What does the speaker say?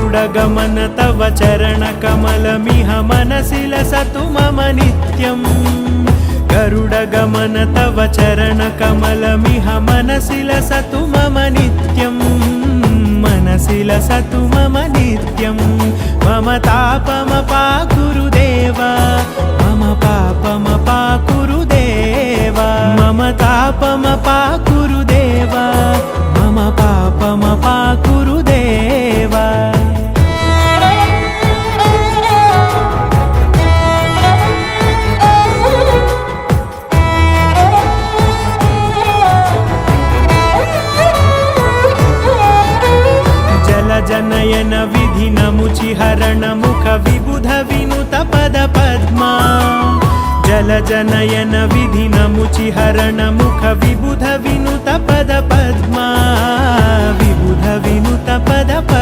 गरुडगमन तव चरणकमलमिह मनसि लसतु मम नित्यम् गरुडगमन तव चरणकमलमिह मनसि लसतु मम नित्यम् मनसि लसतु मम नित्यम् मम तापमपाकुरुदेव मम पापमपाकुरुदेव मम तापमपाकुरुदेव मम पापमपाकुरुदेव जनयन विधिनमुचिहरण मुख विबुध विनुत पद पद्मा जलजनयन विधिनमुचिहरण मुख विबुध विनुत पद पद्मा विबुध विनुत पद पद्मा।